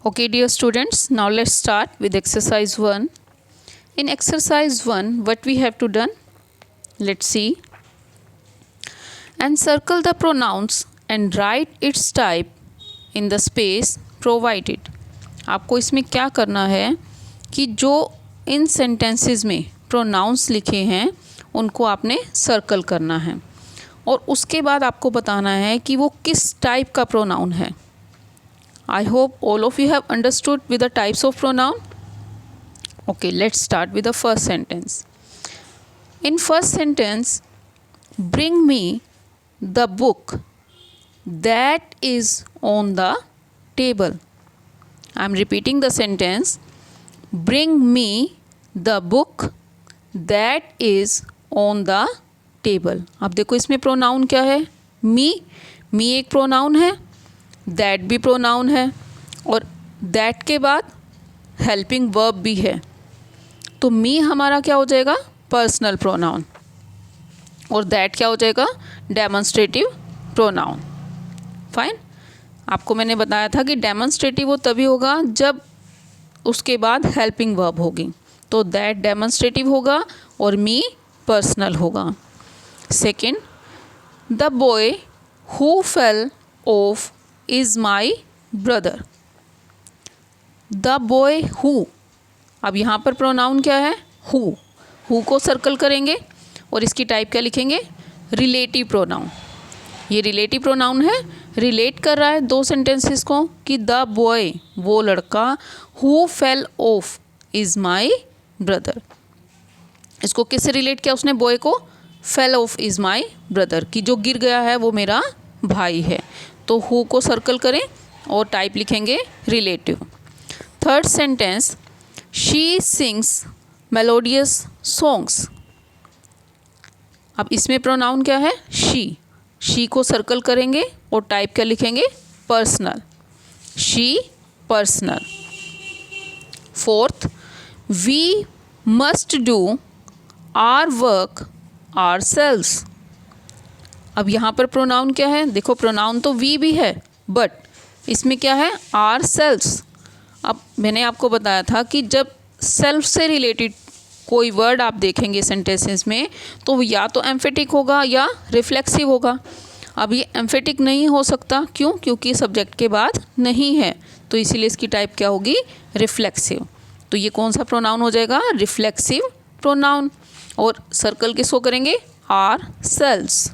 Okay, dear students, now let's start with exercise 1. In exercise 1, what we have to done? Let's see. Encircle the pronouns and write its type in the space provided. आपको इसमें क्या करना है कि जो इन sentences में pronounce लिखे हैं उनको आपने सर्कल करना है और उसके बाद आपको बताना है कि वो किस टाइप का प्रोनाउन है. I hope all of you have understood with the types of pronoun. Okay, let's start with the first sentence. In first sentence, bring me the book that is on the table. I am repeating the sentence. Bring me the book that is on the table. अब देखो इसमें pronoun क्या है? मी एक pronoun है, that भी pronoun है और दैट के बाद हेल्पिंग वर्ब भी है. तो मी हमारा क्या हो जाएगा? पर्सनल प्रोनाउन और दैट क्या हो जाएगा? Demonstrative pronoun. फाइन. आपको मैंने बताया था कि डेमोन्स्ट्रेटिव वो तभी होगा जब उसके बाद हेल्पिंग वर्ब होगी. तो दैट डेमोन्स्ट्रेटिव होगा और मी पर्सनल होगा. Second, the boy who fell off is my brother. The boy who, अब यहाँ पर प्रोनाउन क्या है? हु को सर्कल करेंगे और इसकी टाइप क्या लिखेंगे? Relative pronoun. ये रिलेटिव प्रोनाउन है, रिलेट कर रहा है दो सेंटेंसेस को कि द बॉय वो लड़का, who fell off is my brother. इसको किससे रिलेट किया उसने? बॉय को. Fell off is my brother, कि जो गिर गया है वो मेरा भाई है. तो हु को सर्कल करें और टाइप लिखेंगे relative. Third sentence, she sings melodious songs. अब इसमें प्रोनाउन क्या है? शी को सर्कल करेंगे और टाइप क्या लिखेंगे? Personal. She personal. Fourth, we must do our work ourselves. अब यहाँ पर प्रोनाउन क्या है? देखो प्रोनाउन तो वी भी है बट इसमें क्या है? Ourselves. अब मैंने आपको बताया था कि जब सेल्फ से रिलेटेड कोई वर्ड आप देखेंगे सेंटेंसेस में तो या तो एम्फेटिक होगा या रिफ्लेक्सिव होगा. अब ये एम्फेटिक नहीं हो सकता. क्यों? क्योंकि सब्जेक्ट के बाद नहीं है, तो इसीलिए इसकी टाइप क्या होगी? रिफ्लेक्सिव. तो ये कौन सा प्रोनाउन हो जाएगा? Reflexive pronoun. और सर्कल किसको करेंगे? Ourselves.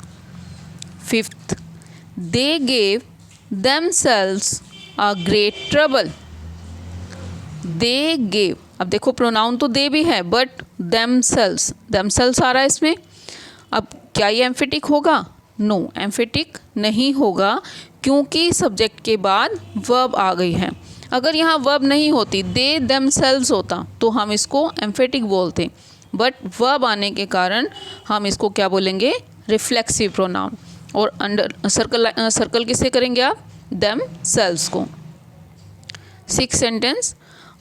Fifth, they gave themselves a great trouble. they gave, अब देखो प्रोनाउन तो दे भी है बट themselves आ रहा है इसमें. अब क्या ये एम्फेटिक होगा? नो, एम्फेटिक नहीं होगा क्योंकि सब्जेक्ट के बाद वर्ब आ गई है. अगर यहाँ वर्ब नहीं होती, दे themselves होता तो हम इसको एम्फेटिक बोलते, बट वर्ब आने के कारण हम इसको क्या बोलेंगे? Reflexive pronoun. और अंडर सर्कल किससे करेंगे आप? देम सेल्स को. Six sentence,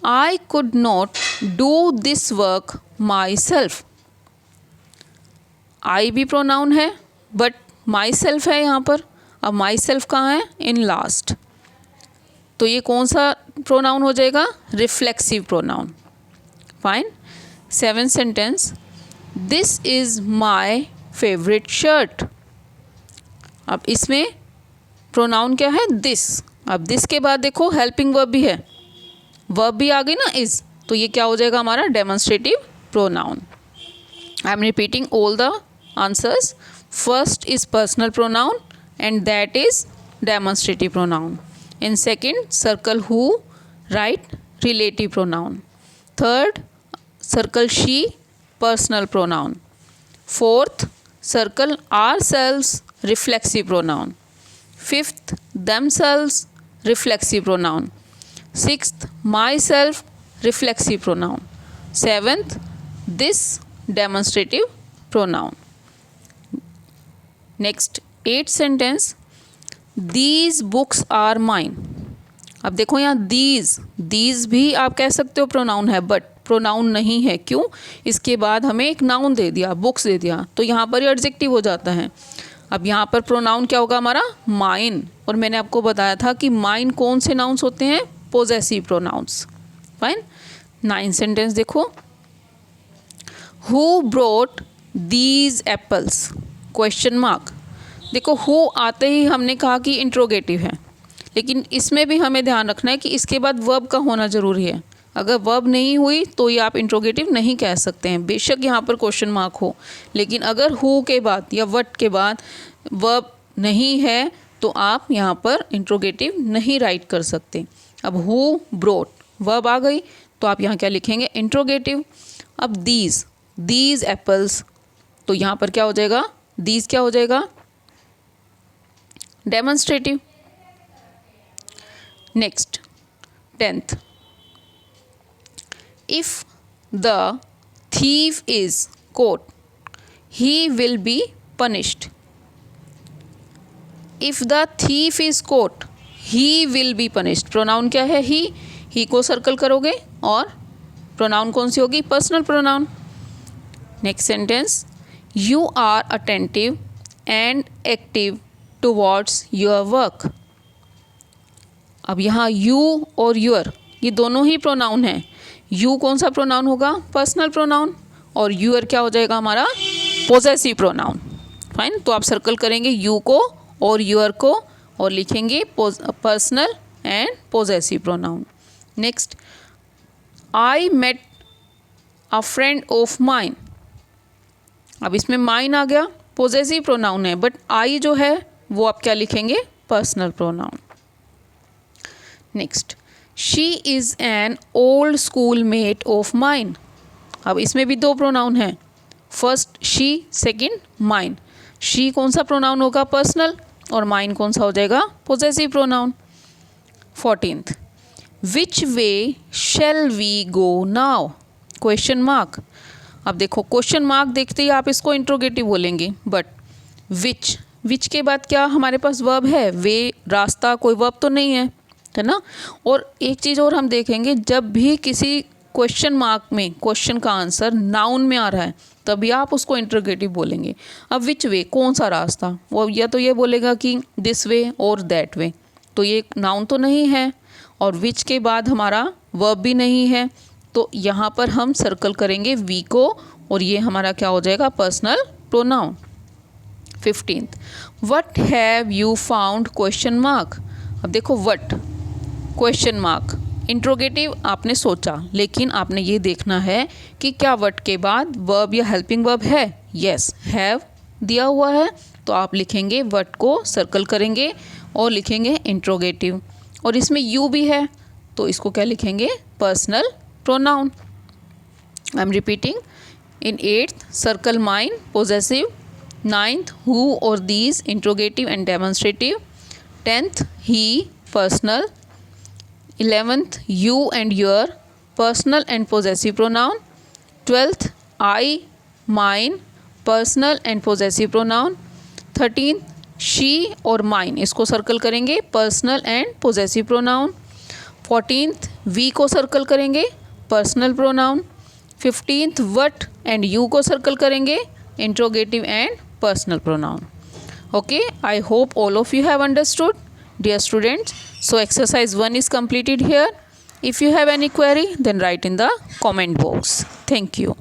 I could not do this work myself. I भी प्रोनाउन है बट माई सेल्फ है यहाँ पर. अब माई सेल्फ कहाँ है? In last. तो ये कौन सा प्रोनाउन हो जाएगा? Reflexive pronoun. Fine. Seven sentence, this is my favourite shirt. अब इसमें प्रोनाउन क्या है? दिस. अब दिस के बाद देखो हेल्पिंग वर्ब भी है, वर्ब भी आ गई ना, इज. तो ये क्या हो जाएगा हमारा? Demonstrative pronoun. I am repeating all the answers. First is personal pronoun and that is demonstrative pronoun. In second, circle who, right relative pronoun. Third, circle she, personal pronoun. Fourth, circle ourselves, reflexive pronoun. Fifth, themselves, reflexive pronoun. Sixth, myself, reflexive pronoun. Seventh, this, demonstrative pronoun. Next, eighth sentence, these books are mine. अब देखो यहाँ these भी आप कह सकते हो pronoun है but pronoun नहीं है. क्यों? इसके बाद हमें एक नाउन दे दिया, बुक्स दे दिया, तो यहाँ पर एडजेक्टिव हो जाता है. अब यहाँ पर प्रोनाउन क्या होगा हमारा? माइन. और मैंने आपको बताया था कि माइन कौन से नाउन्स होते हैं? possessive pronouns. Fine. 9th sentence देखो. Who brought these apples? Question mark. देखो who आते ही हमने कहा कि इंट्रोगेटिव है, लेकिन इसमें भी हमें ध्यान रखना है कि इसके बाद वर्ब का होना ज़रूरी है. अगर वर्ब नहीं हुई तो ये आप इंट्रोगेटिव नहीं कह सकते हैं, बेशक यहाँ पर क्वेश्चन मार्क हो. लेकिन अगर हु के बाद या वट के बाद वर्ब नहीं है तो आप यहाँ पर इंट्रोगेटिव नहीं राइट कर सकते. अब हु ब्रोट वर्ब आ गई तो आप यहाँ क्या लिखेंगे? इंट्रोगेटिव. अब दीज एप्पल्स, तो यहाँ पर क्या हो जाएगा? दीज क्या हो जाएगा? Demonstrative. Next 10th. If the thief is caught, he will be punished. If the thief is caught, he will be punished. Pronoun क्या है? ही को सर्कल करोगे और प्रोनाउन कौन सी होगी? Personal pronoun. Next sentence. You are attentive and active towards your work. अब यहाँ you और your ये दोनों ही प्रोनाउन हैं. यू कौन सा प्रोनाउन होगा? Personal pronoun. और यूअर क्या हो जाएगा हमारा? Possessive pronoun. फाइन. तो आप सर्कल करेंगे यू को और यूअर को और लिखेंगे personal and possessive pronoun. Next. I met a friend of mine. अब इसमें माइन आ गया, पोजेसिव प्रोनाउन है, बट आई जो है वो आप क्या लिखेंगे? Personal pronoun. Next. She is an old school mate of mine. अब इसमें भी दो प्रोनाउन हैं. First she, second mine. She कौन सा प्रोनाउन होगा? पर्सनल. और माइन कौन सा हो जाएगा? Possessive pronoun. 14th. Which way shall we go now? Question mark. अब देखो क्वेश्चन मार्क देखते ही आप इसको इंट्रोगेटिव बोलेंगे, बट विच के बाद क्या हमारे पास वर्ब है? वे, रास्ता, कोई वर्ब तो नहीं है ना. और एक चीज़ और हम देखेंगे, जब भी किसी क्वेश्चन मार्क में क्वेश्चन का आंसर नाउन में आ रहा है तभी आप उसको इंट्रोगेटिव बोलेंगे. अब विच वे, कौन सा रास्ता, वो या तो ये बोलेगा कि दिस वे और दैट वे, तो ये नाउन तो नहीं है. और विच के बाद हमारा वर्ब भी नहीं है, तो यहाँ पर हम सर्कल करेंगे वी को और ये हमारा क्या हो जाएगा? Personal pronoun. 15th. What have you found? Question mark. अब देखो व्हाट, क्वेश्चन मार्क, इंट्रोगेटिव आपने सोचा, लेकिन आपने ये देखना है कि क्या व्हाट के बाद वर्ब या हेल्पिंग वर्ब है? यस, हैव दिया हुआ है, तो आप लिखेंगे व्हाट को सर्कल करेंगे और लिखेंगे इंट्रोगेटिव. और इसमें यू भी है तो इसको क्या लिखेंगे? Personal pronoun. I am repeating. In 8th circle mine, possessive. 9th who और these, interrogative and demonstrative. 10th he, personal. 11th you and your, personal and possessive pronoun. 12th I, mine, personal and possessive pronoun. 13th she और mine, इसको circle करेंगे personal and possessive pronoun. 14th we को circle करेंगे personal pronoun. 15th what and you को circle करेंगे interrogative and personal pronoun. Okay, I hope all of you have understood, dear students. So exercise 1 is completed here. If you have any query, then write in the comment box. Thank you.